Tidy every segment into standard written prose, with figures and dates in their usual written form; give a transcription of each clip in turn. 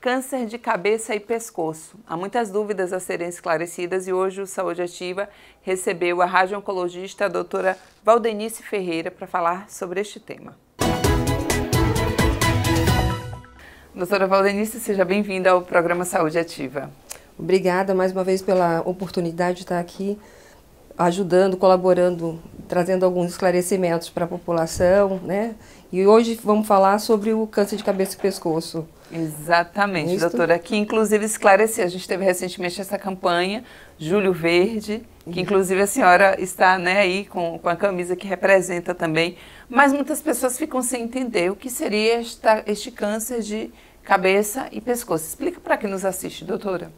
Câncer de cabeça e pescoço. Há muitas dúvidas a serem esclarecidas e hoje o Saúde Ativa recebeu a radio-oncologista a doutora Valdenice Ferreira para falar sobre este tema. Doutora Valdenice, seja bem-vinda ao programa Saúde Ativa. Obrigada mais uma vez pela oportunidade de estar aqui ajudando, colaborando, trazendo alguns esclarecimentos para a população, né? E hoje vamos falar sobre o câncer de cabeça e pescoço. Exatamente, doutora, que inclusive esclarecer, a gente teve recentemente essa campanha, Julho Verde, que inclusive a senhora está, né, aí com a camisa que representa também, mas muitas pessoas ficam sem entender o que seria este câncer de cabeça e pescoço. Explica para quem nos assiste, doutora.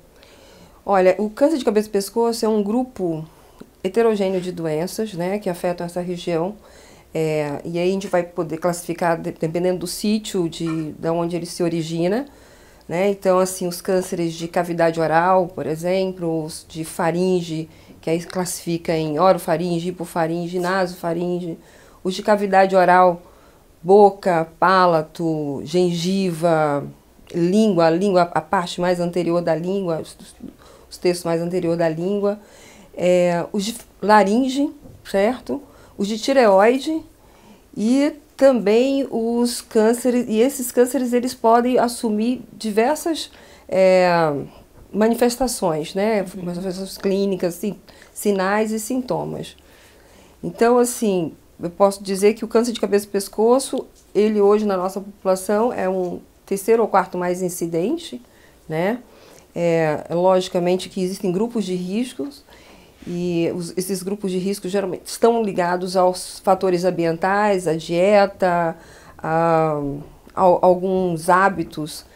Olha, o câncer de cabeça e pescoço é um grupo heterogêneo de doenças, né, que afetam essa região. E aí a gente vai poder classificar dependendo do sítio de onde ele se origina, né? Então, assim, os cânceres de cavidade oral, por exemplo, os de faringe, que aí classifica em orofaringe, hipofaringe, nasofaringe, os de cavidade oral, boca, palato, gengiva, língua, a parte mais anterior da língua, os terços mais anterior da língua, os de laringe, certo? Os de tireoide e também os cânceres, e esses cânceres eles podem assumir diversas manifestações, né? Manifestações clínicas, sinais e sintomas. Então, assim, eu posso dizer que o câncer de cabeça e pescoço, ele hoje na nossa população é um terceiro ou quarto mais incidente, né? Logicamente que existem grupos de riscos, e esses grupos de risco geralmente estão ligados aos fatores ambientais, à dieta, a alguns hábitos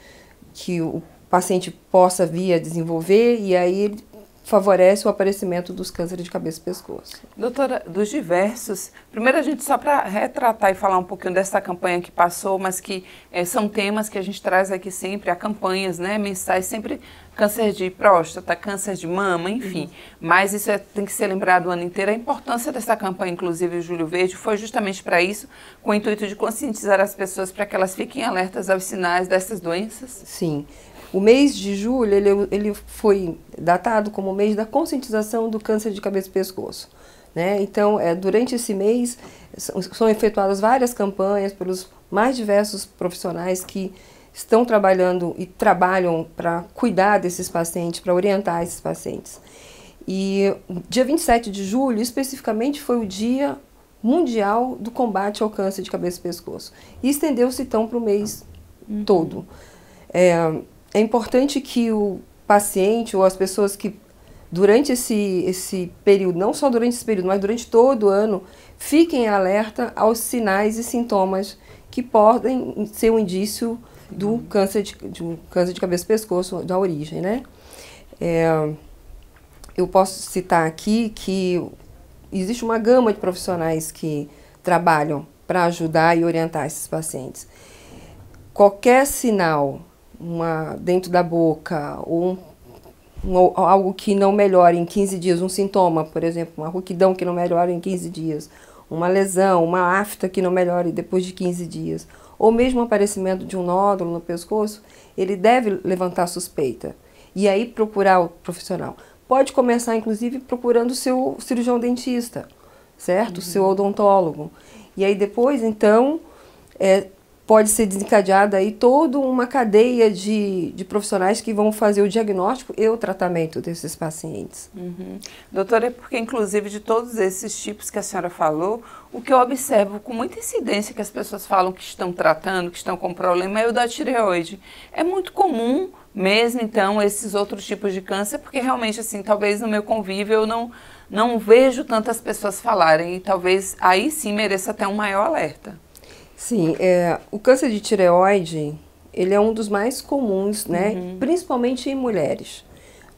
que o paciente possa vir a desenvolver, e aí ele favorece o aparecimento dos cânceres de cabeça e pescoço. Doutora, dos diversos, primeiro a gente só para retratar e falar um pouquinho dessa campanha que passou, mas que são temas que a gente traz aqui sempre, há campanhas, né, mensais, sempre câncer de próstata, câncer de mama, enfim. Mas isso tem que ser lembrado o ano inteiro. A importância dessa campanha, inclusive o Julho Verde, foi justamente para isso, com o intuito de conscientizar as pessoas para que elas fiquem alertas aos sinais dessas doenças? Sim. O mês de julho, ele foi datado como o mês da conscientização do câncer de cabeça e pescoço, né? Então, durante esse mês, são efetuadas várias campanhas pelos mais diversos profissionais que estão trabalhando e trabalham para cuidar desses pacientes, para orientar esses pacientes. E dia 27 de julho, especificamente, foi o Dia Mundial do Combate ao Câncer de Cabeça e Pescoço. E estendeu-se, então, para o mês todo. É importante que o paciente ou as pessoas que durante esse período, não só durante esse período, mas durante todo o ano, fiquem alerta aos sinais e sintomas que podem ser um indício do câncer de cabeça e pescoço, da origem, né? Eu posso citar aqui que existe uma gama de profissionais que trabalham para ajudar e orientar esses pacientes. Qualquer sinal dentro da boca, ou algo que não melhora em 15 dias, um sintoma, por exemplo, uma rouquidão que não melhora em 15 dias, uma lesão, uma afta que não melhora depois de 15 dias, ou mesmo o aparecimento de um nódulo no pescoço, ele deve levantar suspeita e aí procurar o profissional. Pode começar, inclusive, procurando o seu cirurgião dentista, certo? O seu odontólogo. E aí depois, então, pode ser desencadeada aí toda uma cadeia de profissionais que vão fazer o diagnóstico e o tratamento desses pacientes. Doutora, é porque inclusive de todos esses tipos que a senhora falou, o que eu observo com muita incidência que as pessoas falam que estão tratando, que estão com problema, é o da tireoide. É muito comum mesmo, então, esses outros tipos de câncer, porque realmente, assim, talvez no meu convívio eu não vejo tantas pessoas falarem, e talvez aí sim mereça até um maior alerta. Sim, o câncer de tireoide, ele é um dos mais comuns, né? Principalmente em mulheres,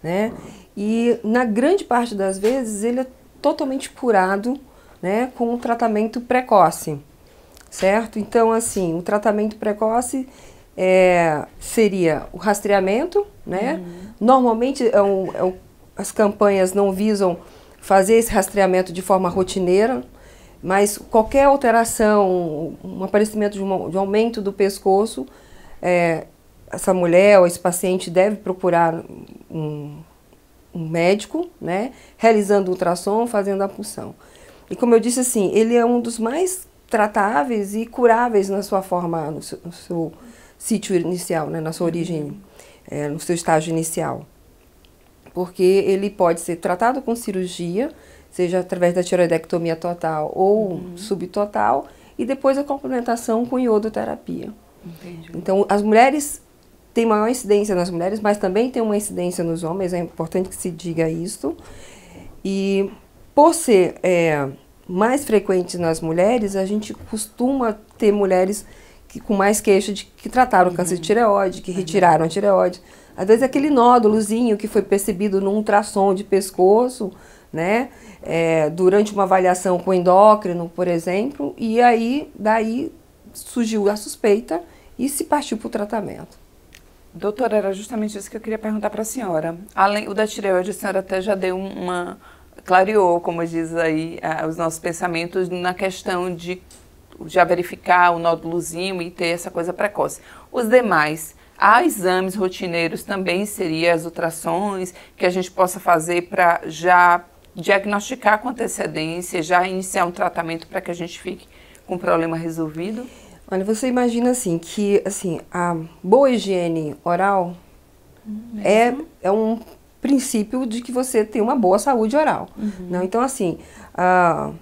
né? E na grande parte das vezes ele é totalmente curado, né, com um tratamento precoce, certo? Então, assim, o tratamento precoce seria o rastreamento, né? Normalmente as campanhas não visam fazer esse rastreamento de forma rotineira, mas qualquer alteração, um aparecimento de um aumento do pescoço, essa mulher ou esse paciente deve procurar um médico, né, realizando ultrassom, fazendo a punção. E como eu disse assim, ele é um dos mais tratáveis e curáveis na sua forma, no seu sítio inicial, né, na sua origem, no seu estágio inicial. Porque ele pode ser tratado com cirurgia, seja através da tireoidectomia total ou subtotal, e depois a complementação com iodoterapia. Entendi. Então, as mulheres têm maior incidência nas mulheres, mas também tem uma incidência nos homens, é importante que se diga isso. E por ser mais frequente nas mulheres, a gente costuma ter mulheres com mais queixa de que trataram câncer de tireoide, que retiraram a tireoide. Às vezes aquele nódulozinho que foi percebido num ultrassom de pescoço, né, durante uma avaliação com endócrino, por exemplo, e aí daí surgiu a suspeita e se partiu para o tratamento. Doutora, era justamente isso que eu queria perguntar para a senhora. Além o da tireoide, a senhora até já deu clareou, como diz aí, os nossos pensamentos na questão de já verificar o nódulozinho e ter essa coisa precoce. Os demais, há exames rotineiros também, seriam as ultrassons, que a gente possa fazer para já diagnosticar com antecedência, já iniciar um tratamento para que a gente fique com o problema resolvido? Olha, você imagina assim, que assim, a boa higiene oral é um princípio de que você tem uma boa saúde oral. Não? Então, assim, a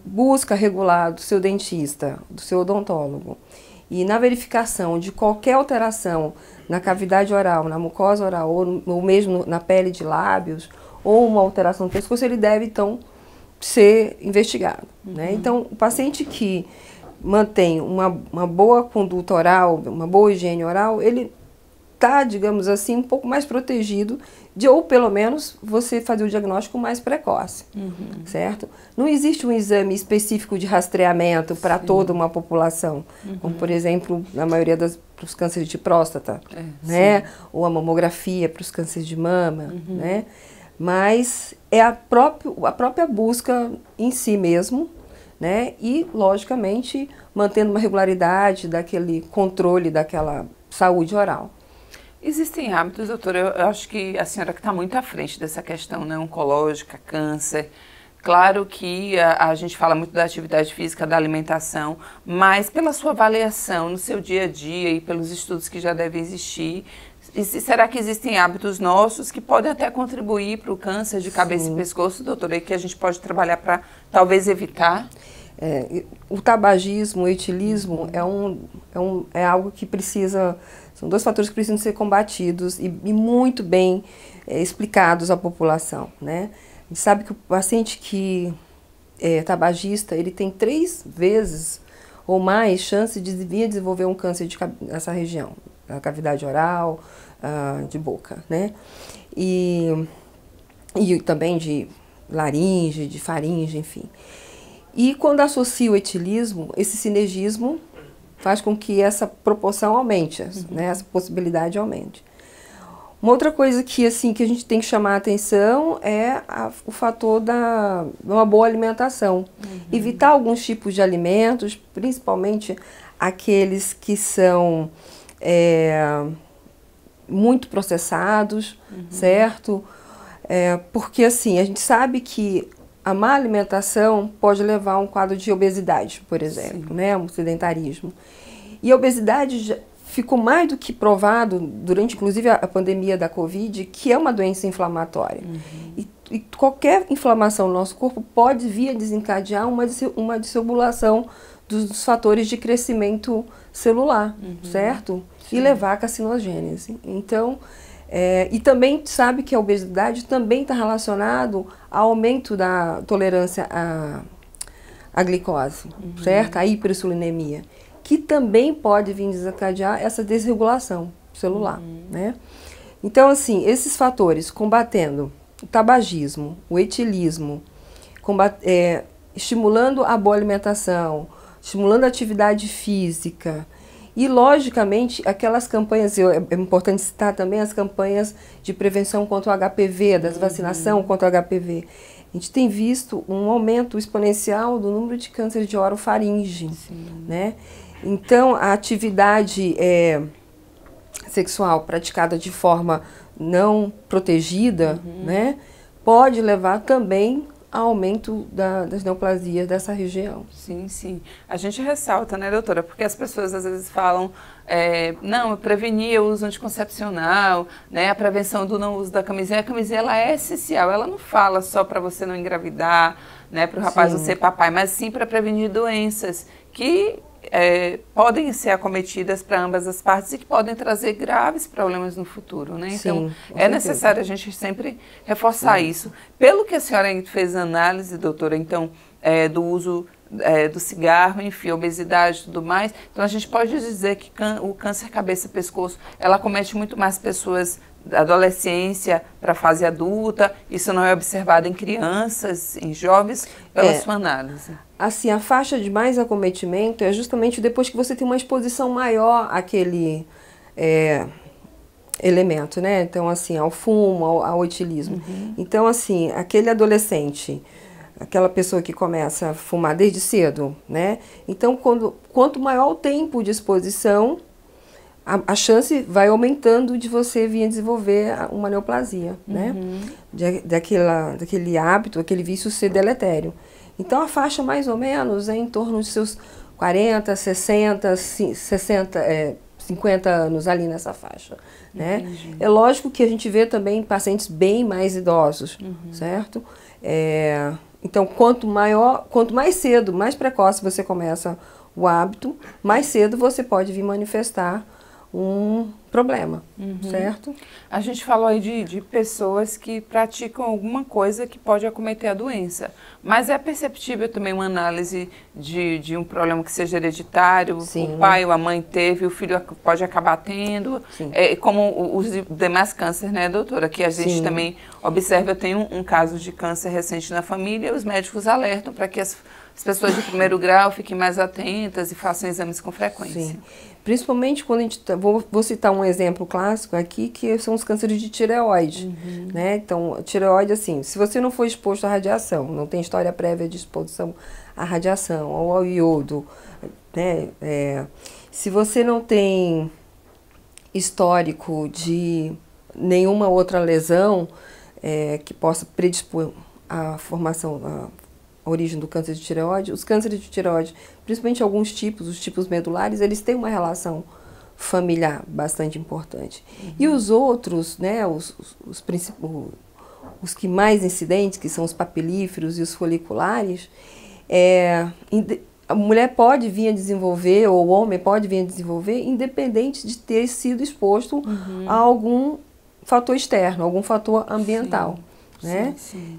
busca regular do seu dentista, do seu odontólogo, e na verificação de qualquer alteração na cavidade oral, na mucosa oral, ou mesmo na pele de lábios, ou uma alteração no pescoço, ele deve, então, ser investigado. Né? Então, o paciente que mantém uma boa conduta oral, uma boa higiene oral, ele está, digamos assim, um pouco mais protegido de, ou pelo menos, você fazer o diagnóstico mais precoce, certo? Não existe um exame específico de rastreamento para toda uma população, como, por exemplo, na maioria dos cânceres de próstata, né? Ou a mamografia para os cânceres de mama, né? Mas é a própria busca em si mesmo, né? E, logicamente, mantendo uma regularidade daquele controle daquela saúde oral. Existem hábitos, doutora, eu acho que a senhora que está muito à frente dessa questão, né, oncológica, câncer. Claro que a gente fala muito da atividade física, da alimentação, mas pela sua avaliação no seu dia a dia e pelos estudos que já devem existir, será que existem hábitos nossos que podem até contribuir para o câncer de cabeça e pescoço, doutora, e que a gente pode trabalhar para talvez evitar? O tabagismo, o etilismo é algo que precisa, são dois fatores que precisam ser combatidos e muito bem explicados à população, né? A gente sabe que o paciente que é tabagista, ele tem 3 vezes ou mais chance de vir a desenvolver um câncer nessa região, a cavidade oral, de boca, né? E também de laringe, de faringe, enfim. E quando associa o etilismo, esse sinergismo faz com que essa proporção aumente, né, essa possibilidade aumente. Uma outra coisa que a gente tem que chamar a atenção é o fator de uma boa alimentação. Evitar alguns tipos de alimentos, principalmente aqueles que são muito processados, certo? Porque assim, a gente sabe que a má alimentação pode levar a um quadro de obesidade, por exemplo, né? Um sedentarismo. E a obesidade já ficou mais do que provado, durante inclusive a pandemia da Covid, que é uma doença inflamatória. E qualquer inflamação no nosso corpo pode vir a desencadear uma desregulação dos fatores de crescimento celular, certo? E levar à carcinogênese. Então, e também sabe que a obesidade também está relacionado ao aumento da tolerância à glicose, certo? A hiperinsulinemia, que também pode vir desencadear essa desregulação celular, né? Então, assim, esses fatores, combatendo o tabagismo, o etilismo, estimulando a boa alimentação, estimulando a atividade física, e, logicamente, aquelas campanhas, é importante citar também as campanhas de prevenção contra o HPV, das vacinação contra o HPV. A gente tem visto um aumento exponencial do número de câncer de orofaringe, né? Então, a atividade sexual praticada de forma não protegida, né, pode levar também ao aumento das neoplasias dessa região. Sim, sim. A gente ressalta, né, doutora, porque as pessoas às vezes falam, não, eu preveni o uso anticoncepcional, né, a prevenção do não uso da camisinha. A camisinha, ela é essencial, ela não fala só para você não engravidar, né, para o rapaz não ser papai, mas sim para prevenir doenças que podem ser acometidas para ambas as partes e que podem trazer graves problemas no futuro, né? Então, é necessário a gente sempre reforçar isso. Pelo que a senhora fez análise, doutora, então, do uso do cigarro, enfim, obesidade e tudo mais, então a gente pode dizer que o câncer cabeça-pescoço, ela acomete muito mais pessoas da adolescência para a fase adulta, isso não é observado em crianças, em jovens, pela sua análise. Assim, a faixa de mais acometimento é justamente depois que você tem uma exposição maior àquele elemento, né? Então, assim, ao fumo, ao etilismo. Então, assim, aquele adolescente, aquela pessoa que começa a fumar desde cedo, né? Então, quanto maior o tempo de exposição, a chance vai aumentando de você vir a desenvolver uma neoplasia, né? Daquele hábito, aquele vício ser deletério. Então, a faixa mais ou menos é em torno de seus 40, 60, 50 anos ali nessa faixa, né? É lógico que a gente vê também pacientes bem mais idosos, certo? Então, quanto mais cedo, mais precoce você começa o hábito, mais cedo você pode vir manifestar um problema, certo? A gente falou aí de pessoas que praticam alguma coisa que pode acometer a doença, mas é perceptível também uma análise de um problema que seja hereditário, o pai ou a mãe teve, o filho pode acabar tendo, como os demais cânceres, né, doutora? Que a gente também observa, eu tenho um caso de câncer recente na família, os médicos alertam para que as pessoas de primeiro grau fiquem mais atentas e façam exames com frequência. Sim. Principalmente quando a gente... Vou citar um exemplo clássico aqui, que são os cânceres de tireoide. Né? Então, tireoide, assim, se você não for exposto à radiação, não tem história prévia de exposição à radiação ou ao iodo, né? Se você não tem histórico de nenhuma outra lesão que possa predispor à formação, a origem do câncer de tireoide, os cânceres de tireoide, principalmente alguns tipos, os tipos medulares, eles têm uma relação familiar bastante importante. E os outros, né, os que mais incidentes, que são os papilíferos e os foliculares, a mulher pode vir a desenvolver, ou o homem pode vir a desenvolver, independente de ter sido exposto a algum fator externo, algum fator ambiental. Né?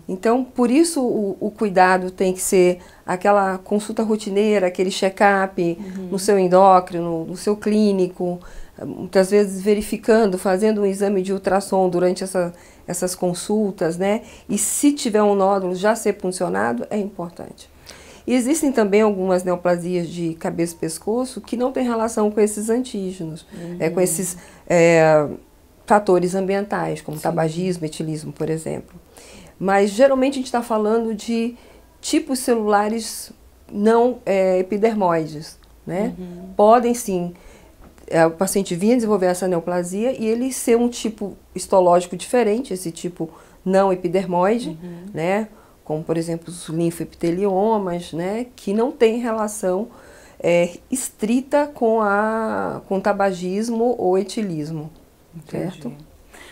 Então, por isso o cuidado tem que ser aquela consulta rotineira, aquele check-up no seu endócrino, no seu clínico, muitas vezes verificando, fazendo um exame de ultrassom durante essas consultas, né? E se tiver um nódulo já ser puncionado, é importante. E existem também algumas neoplasias de cabeça e pescoço que não têm relação com esses antígenos, com esses fatores ambientais, como tabagismo, etilismo, por exemplo. Mas geralmente a gente está falando de tipos celulares não epidermoides, né? Podem sim, o paciente vir a desenvolver essa neoplasia e ele ser um tipo histológico diferente, esse tipo não epidermoide, né? Como por exemplo os linfoepiteliomas, né? Que não tem relação estrita com tabagismo ou etilismo. Certo?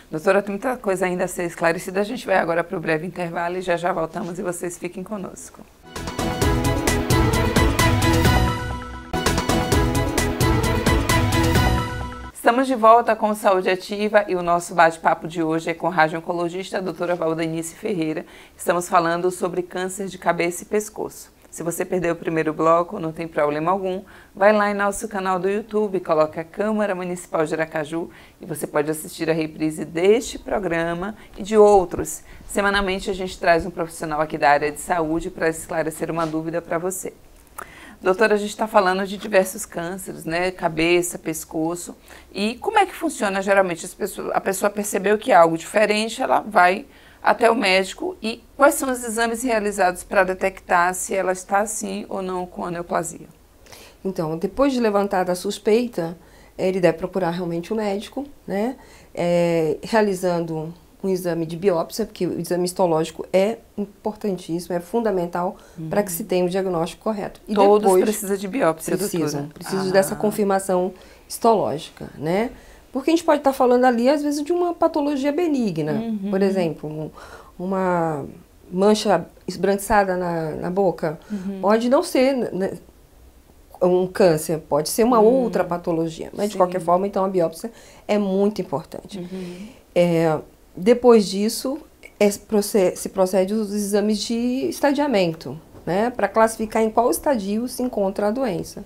Doutora, tem muita coisa ainda a ser esclarecida. A gente vai agora para o breve intervalo e já voltamos e vocês fiquem conosco. Estamos de volta com Saúde Ativa e o nosso bate-papo de hoje é com a radio-oncologista, a doutora Valdenice Ferreira. Estamos falando sobre câncer de cabeça e pescoço. Se você perdeu o primeiro bloco, não tem problema algum, vai lá em nosso canal do YouTube, coloca Câmara Municipal de Aracaju e você pode assistir a reprise deste programa e de outros. Semanalmente a gente traz um profissional aqui da área de saúde para esclarecer uma dúvida para você. Doutora, a gente está falando de diversos cânceres, né? Cabeça, pescoço. E como é que funciona geralmente? A pessoa percebeu que é algo diferente, ela vai até o médico e quais são os exames realizados para detectar se ela está assim ou não com a neoplasia? Então, depois de levantada a suspeita, ele deve procurar realmente o médico, né? Realizando um exame de biópsia, porque o exame histológico é importantíssimo, é fundamental para que se tenha o diagnóstico correto. E todos precisam de biópsia, doutora? Precisam dessa confirmação histológica, né? Porque a gente pode estar falando ali, às vezes, de uma patologia benigna. Por exemplo, uma mancha esbranquiçada na boca. Pode não ser, né, um câncer, pode ser uma outra patologia. Mas, de qualquer forma, então, a biópsia é muito importante. Depois disso, se procede os exames de estadiamento, né, para classificar em qual estadio se encontra a doença.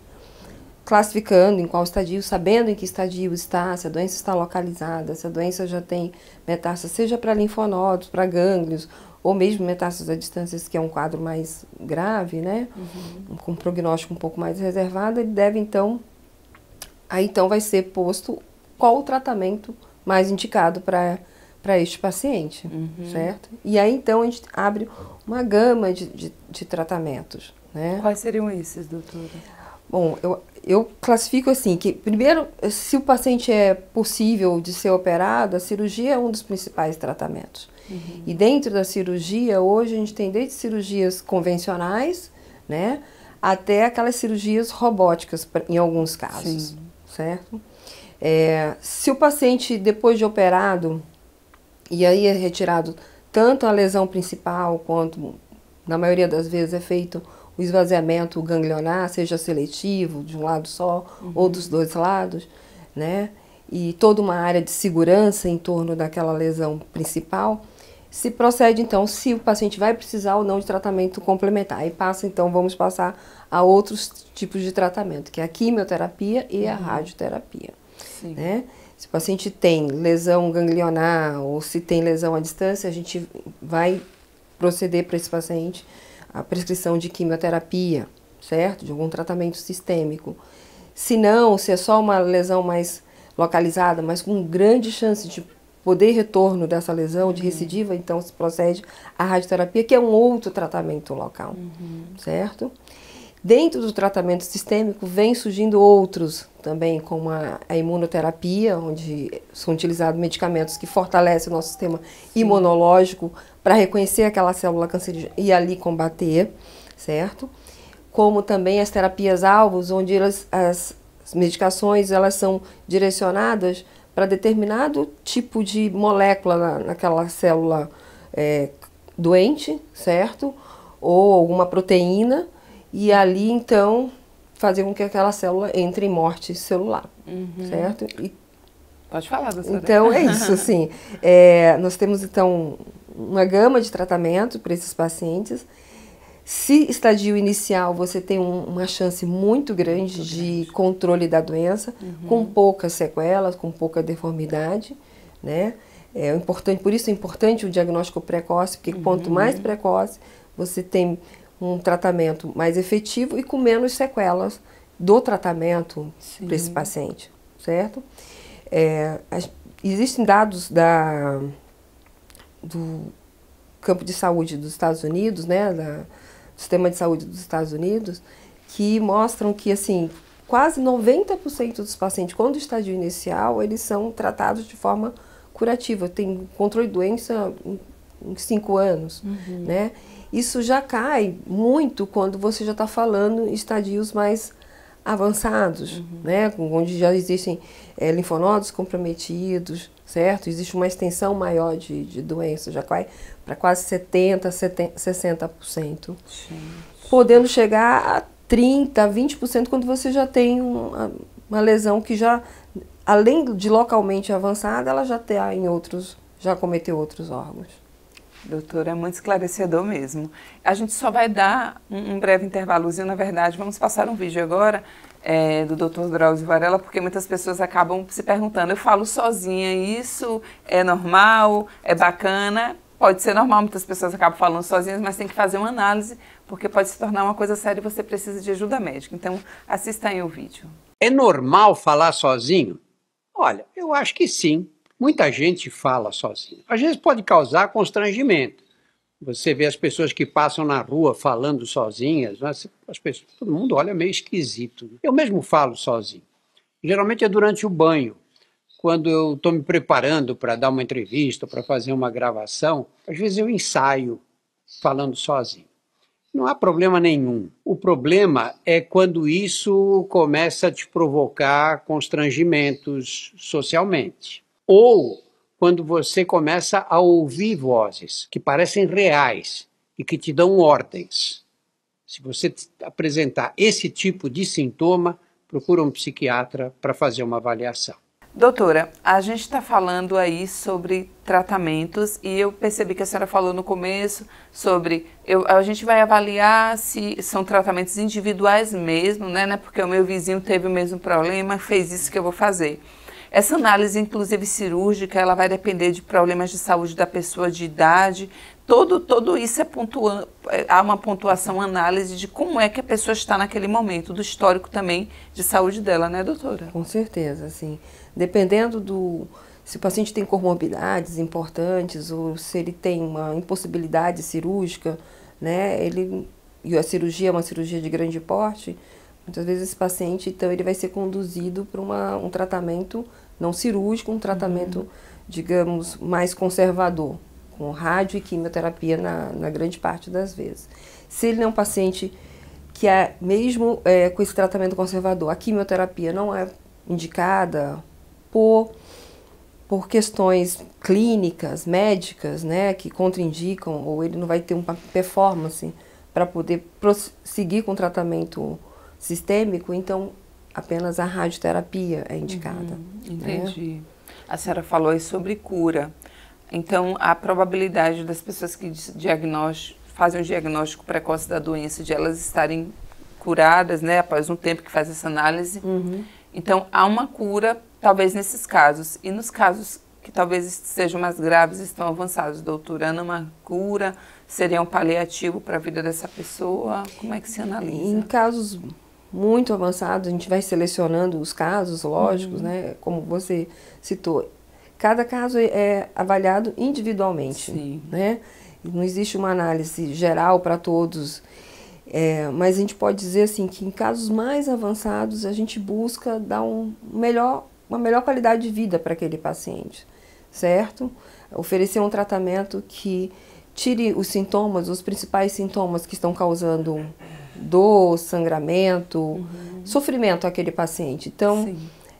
Classificando em qual estadio, sabendo em que estadio está, se a doença está localizada, se a doença já tem metástase, seja para linfonodos, para gânglios, ou mesmo metástases à distância, que é um quadro mais grave, né, com um prognóstico um pouco mais reservado, ele deve então, aí então vai ser posto qual o tratamento mais indicado para este paciente, certo? E aí então a gente abre uma gama de tratamentos, né? Quais seriam esses, doutora? Bom, eu classifico assim, que primeiro, se o paciente é possível de ser operado, a cirurgia é um dos principais tratamentos. E dentro da cirurgia, hoje a gente tem desde cirurgias convencionais, né, até aquelas cirurgias robóticas, em alguns casos, certo? Se o paciente, depois de operado, e aí é retirado tanto a lesão principal, quanto, na maioria das vezes, é feito o esvaziamento ganglionar, seja seletivo, de um lado só, ou dos dois lados, né? E toda uma área de segurança em torno daquela lesão principal, se procede, então, se o paciente vai precisar ou não de tratamento complementar. Aí passa, então, vamos passar a outros tipos de tratamento, que é a quimioterapia e a radioterapia, né? Se o paciente tem lesão ganglionar ou se tem lesão à distância, a gente vai proceder para esse paciente a prescrição de quimioterapia, certo? De algum tratamento sistêmico. Se não, se é só uma lesão mais localizada, mas com grande chance de poder retorno dessa lesão, de recidiva, então se procede a radioterapia, que é um outro tratamento local, certo? Dentro do tratamento sistêmico, vem surgindo outros também, como a imunoterapia, onde são utilizados medicamentos que fortalecem o nosso sistema imunológico para reconhecer aquela célula cancerígena e ali combater, certo? Como também as terapias-alvos, onde as medicações elas são direcionadas para determinado tipo de molécula naquela célula doente, certo? Ou alguma proteína, e ali, então, fazer com que aquela célula entre em morte celular, certo? Pode falar, doutora. Então, é isso, sim. Nós temos, então, uma gama de tratamento para esses pacientes. Se estadio inicial, você tem uma chance muito grande de controle da doença, com poucas sequelas, com pouca deformidade, né? Por isso é importante o diagnóstico precoce, porque quanto mais precoce, você tem um tratamento mais efetivo e com menos sequelas do tratamento para esse paciente, certo? Existem dados do campo de saúde dos Estados Unidos, né, do sistema de saúde dos Estados Unidos, que mostram que, assim, quase 90% dos pacientes, quando o estadio inicial, eles são tratados de forma curativa, tem controle de doença em 5 anos, né? Isso já cai muito quando você já está falando em estadios mais avançados, né? Onde já existem linfonodos comprometidos, certo? Existe uma extensão maior de doença, já cai para quase 70%, 60%. Podendo chegar a 30%, 20% quando você já tem uma lesão que já, além de localmente avançada, ela já está em outros, já cometeu outros órgãos. Doutora, é muito esclarecedor mesmo. A gente só vai dar um breve intervalozinho, na verdade. Vamos passar um vídeo agora do Dr. Drauzio Varella, porque muitas pessoas acabam se perguntando, eu falo sozinha, isso é normal, é bacana? Pode ser normal, muitas pessoas acabam falando sozinhas, mas tem que fazer uma análise, porque pode se tornar uma coisa séria e você precisa de ajuda médica. Então, assista aí o vídeo. É normal falar sozinho? Olha, eu acho que sim. Muita gente fala sozinho. Às vezes pode causar constrangimento. Você vê as pessoas que passam na rua falando sozinhas, todo mundo olha meio esquisito. Eu mesmo falo sozinho. Geralmente é durante o banho. Quando eu estou me preparando para dar uma entrevista, para fazer uma gravação, às vezes eu ensaio falando sozinho. Não há problema nenhum. O problema é quando isso começa a te provocar constrangimentos socialmente. Ou quando você começa a ouvir vozes que parecem reais e que te dão ordens. Se você apresentar esse tipo de sintoma, procura um psiquiatra para fazer uma avaliação. Doutora, a gente está falando aí sobre tratamentos e eu percebi que a senhora falou no começo sobre, a gente vai avaliar se são tratamentos individuais mesmo, né? Porque o meu vizinho teve o mesmo problema, fez isso que eu vou fazer. Essa análise, inclusive cirúrgica, ela vai depender de problemas de saúde da pessoa, de idade, tudo isso há uma pontuação, análise de como é que a pessoa está naquele momento, do histórico também de saúde dela, né, doutora? Com certeza, sim. Dependendo se o paciente tem comorbidades importantes ou se ele tem uma impossibilidade cirúrgica, né, e a cirurgia é uma cirurgia de grande porte, muitas vezes esse paciente, então, ele vai ser conduzido para um tratamento não cirúrgico, um tratamento, digamos, mais conservador, com rádio e quimioterapia na grande parte das vezes. Se ele não é um paciente que mesmo com esse tratamento conservador, a quimioterapia não é indicada por questões clínicas, médicas, né, que contraindicam, ou ele não vai ter uma performance para poder prosseguir com o tratamento sistêmico, então apenas a radioterapia é indicada. Entendi. Né? A senhora falou aí sobre cura. Então, a probabilidade das pessoas que fazem o diagnóstico precoce da doença, de elas estarem curadas, né, após um tempo que faz essa análise. Então, há uma cura, talvez nesses casos. E nos casos que talvez sejam mais graves, estão avançados, doutora, há uma cura, seria um paliativo para a vida dessa pessoa? Como é que se analisa? Em casos muito avançados, a gente vai selecionando os casos, lógicos, né, como você citou. Cada caso é avaliado individualmente, né? Não existe uma análise geral para todos, mas a gente pode dizer assim que em casos mais avançados a gente busca dar uma melhor qualidade de vida para aquele paciente, certo? Oferecer um tratamento que tire os sintomas, os principais sintomas que estão causando dor, sangramento, sofrimento àquele paciente. Então,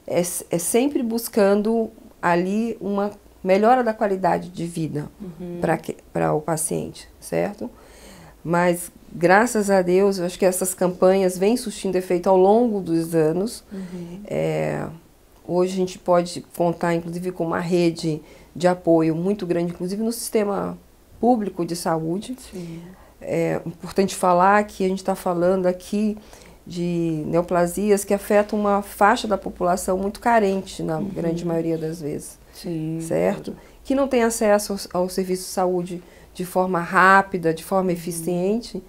é sempre buscando ali uma melhora da qualidade de vida para o paciente, certo? Mas, graças a Deus, eu acho que essas campanhas vêm surtindo efeito ao longo dos anos. Hoje a gente pode contar, inclusive, com uma rede de apoio muito grande, inclusive no sistema público de saúde. É importante falar que a gente está falando aqui de neoplasias que afetam uma faixa da população muito carente, na grande maioria das vezes, certo? Que não tem acesso ao serviço de saúde de forma rápida, de forma eficiente,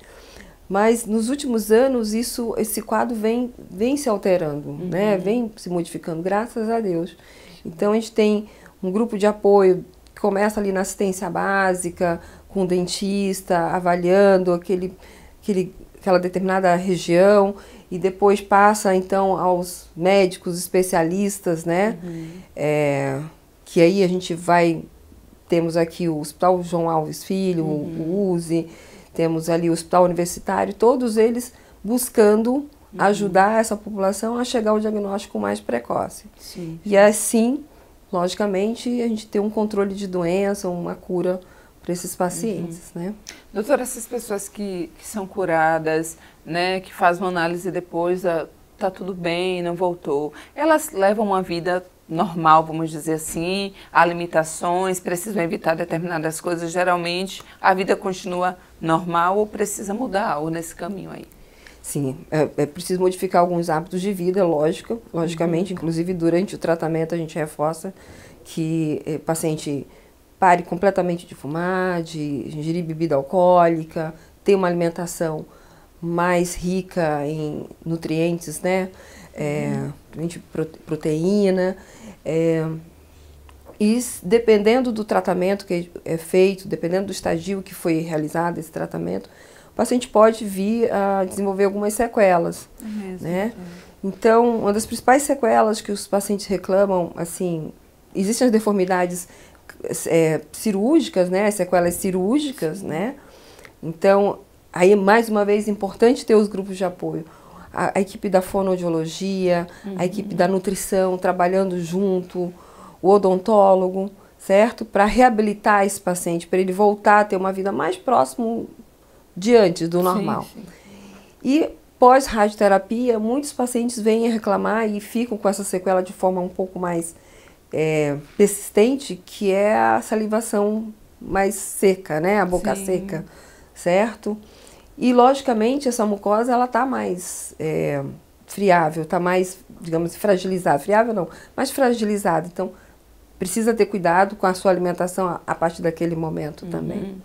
mas nos últimos anos esse quadro vem se alterando, né? Vem se modificando, graças a Deus. Então a gente tem um grupo de apoio que começa ali na assistência básica, com o dentista, avaliando aquela determinada região, e depois passa então aos médicos especialistas, né? Que aí a gente temos aqui o Hospital João Alves Filho, o USE, temos ali o Hospital Universitário, todos eles buscando ajudar essa população a chegar ao diagnóstico mais precoce. E assim, logicamente, a gente tem um controle de doença, uma cura para esses pacientes, né? Doutora, essas pessoas que são curadas, né, que fazem uma análise depois, tá tudo bem, não voltou, elas levam uma vida normal, vamos dizer assim, há limitações, precisam evitar determinadas coisas, geralmente a vida continua normal ou precisa mudar algo nesse caminho aí? Sim, é preciso modificar alguns hábitos de vida, logicamente, inclusive durante o tratamento a gente reforça que o paciente pare completamente de fumar, de ingerir bebida alcoólica, ter uma alimentação mais rica em nutrientes, né? Proteína. E dependendo do tratamento que é feito, dependendo do estadio que foi realizado esse tratamento, o paciente pode vir a desenvolver algumas sequelas, né? Então, uma das principais sequelas que os pacientes reclamam, assim, existem as deformidades cirúrgicas, né, as sequelas cirúrgicas, né? Então, aí mais uma vez importante ter os grupos de apoio. A equipe da fonoaudiologia, a equipe da nutrição trabalhando junto, o odontólogo, certo? Para reabilitar esse paciente, para ele voltar a ter uma vida mais próximo de antes do normal. Sim, sim. E pós-radioterapia, muitos pacientes vêm a reclamar e ficam com essa sequela de forma um pouco mais persistente, que é a salivação mais seca, né? A boca Sim. seca, certo? E, logicamente, essa mucosa, ela está mais friável, está mais, digamos, fragilizada. Friável não, mais fragilizada. Então, precisa ter cuidado com a sua alimentação a partir daquele momento também.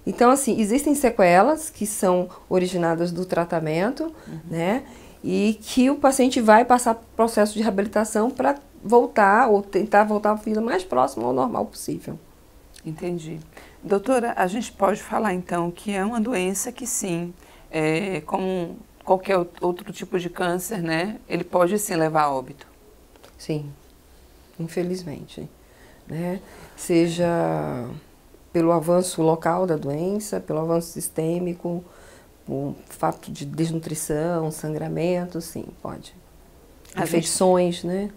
Então, assim, existem sequelas que são originadas do tratamento, né? E que o paciente vai passar por processo de reabilitação para voltar ou tentar voltar à vida mais próxima ao normal possível. Entendi. Doutora, a gente pode falar então que é uma doença que sim, como qualquer outro tipo de câncer, né? Ele pode sim levar a óbito. Sim, infelizmente, né? Seja pelo avanço local da doença, pelo avanço sistêmico, o fato de desnutrição, sangramento, sim, pode. Infecções, né?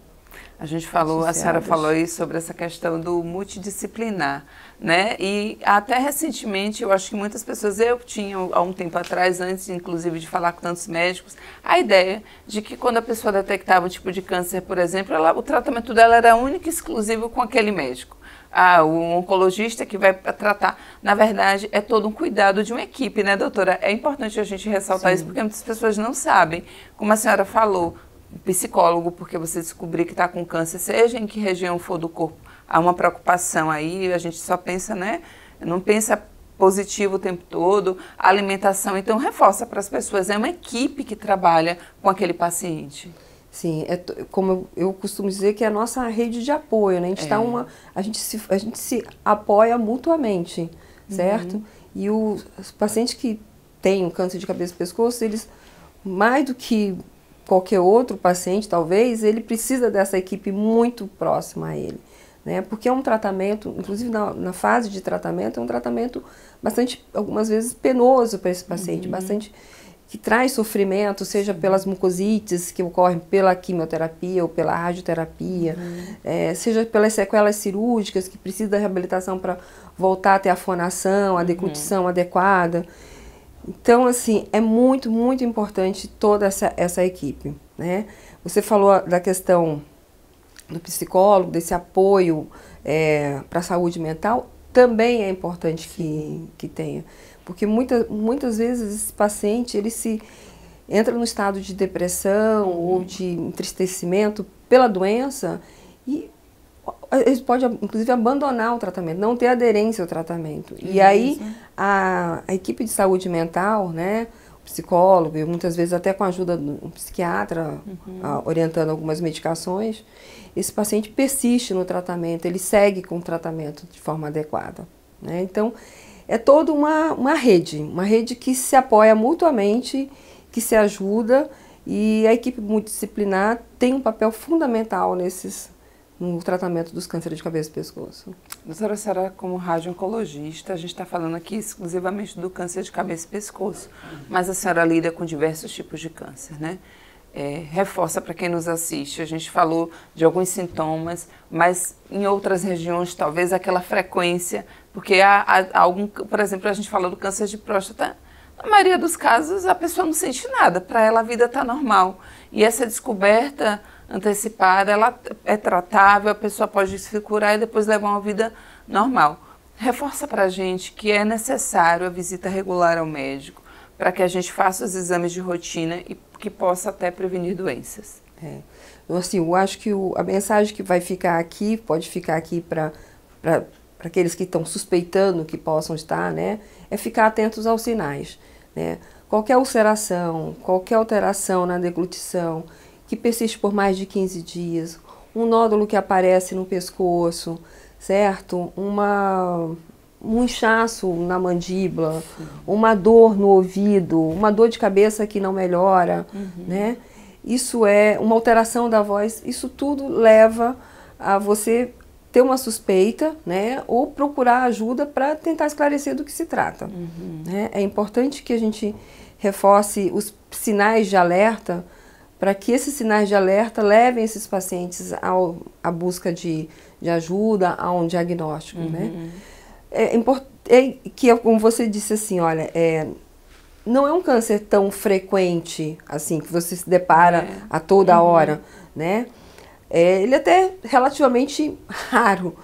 A gente falou, a senhora falou aí sobre essa questão do multidisciplinar, né? E até recentemente, eu acho que muitas pessoas, eu tinha há um tempo atrás, antes inclusive de falar com tantos médicos, a ideia de que quando a pessoa detectava um tipo de câncer, por exemplo, o tratamento dela era único e exclusivo com aquele médico. O oncologista que vai tratar. Na verdade, é todo um cuidado de uma equipe, né, doutora? É importante a gente ressaltar isso, porque muitas pessoas não sabem. Como a senhora falou, psicólogo, porque você descobrir que está com câncer, seja em que região for do corpo, há uma preocupação aí, a gente só pensa, né? Não pensa positivo o tempo todo, a alimentação, então reforça para as pessoas, é uma equipe que trabalha com aquele paciente. Sim, como eu costumo dizer que é a nossa rede de apoio, né? A gente se apoia mutuamente, certo? E os pacientes que têm um câncer de cabeça e pescoço, eles, mais do que qualquer outro paciente, talvez, ele precisa dessa equipe muito próxima a ele, né? Porque é um tratamento, inclusive na fase de tratamento, é um tratamento bastante, algumas vezes, penoso para esse paciente, bastante, que traz sofrimento, seja pelas mucosites que ocorrem pela quimioterapia ou pela radioterapia, seja pelas sequelas cirúrgicas que precisam da reabilitação para voltar a ter a fonação, a deglutição adequada. Então, assim, é muito, muito importante toda essa equipe, né? Você falou da questão do psicólogo, desse apoio para a saúde mental, também é importante que tenha. Porque muitas vezes esse paciente, ele entra no estado de depressão ou de entristecimento pela doença e ele pode, inclusive, abandonar o tratamento, não ter aderência ao tratamento. E aí, a equipe de saúde mental, né, o psicólogo, e muitas vezes até com a ajuda do psiquiatra, orientando algumas medicações, esse paciente persiste no tratamento, ele segue com o tratamento de forma adequada, né? Então, é toda uma rede que se apoia mutuamente, que se ajuda, e a equipe multidisciplinar tem um papel fundamental no tratamento dos cânceres de cabeça e pescoço. Doutora, a senhora, como radio-oncologista, a gente está falando aqui exclusivamente do câncer de cabeça e pescoço, mas a senhora lida com diversos tipos de câncer, né? Reforça para quem nos assiste, a gente falou de alguns sintomas, mas em outras regiões talvez aquela frequência, porque há algum, por exemplo, a gente falou do câncer de próstata, na maioria dos casos a pessoa não sente nada, para ela a vida está normal, e essa descoberta antecipada, ela é tratável, a pessoa pode se curar e depois levar uma vida normal. Reforça para a gente que é necessário a visita regular ao médico, para que a gente faça os exames de rotina e que possa até prevenir doenças. Assim, eu acho que a mensagem que vai ficar aqui, pode ficar aqui para aqueles que estão suspeitando que possam estar, né, é ficar atentos aos sinais, né? Qualquer ulceração, qualquer alteração na deglutição, que persiste por mais de 15 dias, um nódulo que aparece no pescoço, certo? Um inchaço na mandíbula, uma dor no ouvido, uma dor de cabeça que não melhora, né? isso é uma alteração da voz, isso tudo leva a você ter uma suspeita, né, ou procurar ajuda para tentar esclarecer do que se trata. Né? É importante que a gente reforce os sinais de alerta, para que esses sinais de alerta levem esses pacientes à busca de ajuda, a um diagnóstico. Né? Como você disse assim, olha, não é um câncer tão frequente, assim, que você se depara a toda hora, né? Ele é até relativamente raro,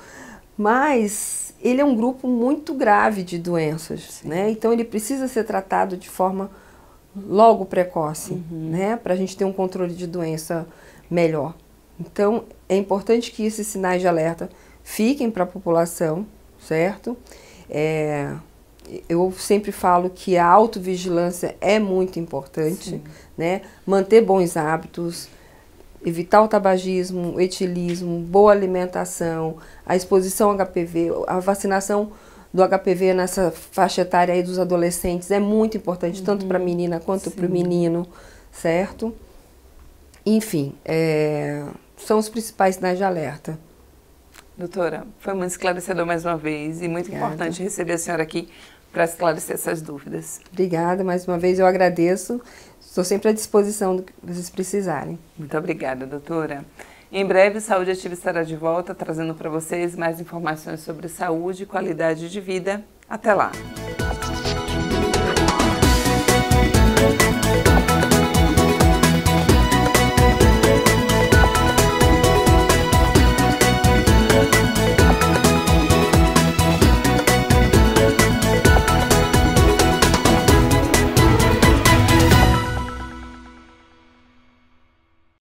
mas ele é um grupo muito grave de doenças, né? Então ele precisa ser tratado de forma logo precoce, né? Para a gente ter um controle de doença melhor. Então é importante que esses sinais de alerta fiquem para a população, certo? Eu sempre falo que a autovigilância é muito importante, né? Manter bons hábitos, evitar o tabagismo, o etilismo, boa alimentação, a exposição ao HPV, a vacinação do HPV nessa faixa etária aí dos adolescentes é muito importante, tanto para a menina quanto para o menino, certo? Enfim, são os principais sinais de alerta. Doutora, foi muito esclarecedor mais uma vez e muito importante receber a senhora aqui para esclarecer essas dúvidas. Obrigada, mais uma vez eu agradeço. Estou sempre à disposição do que vocês precisarem. Muito obrigada, doutora. Em breve, Saúde Ativa estará de volta, trazendo para vocês mais informações sobre saúde e qualidade de vida. Até lá!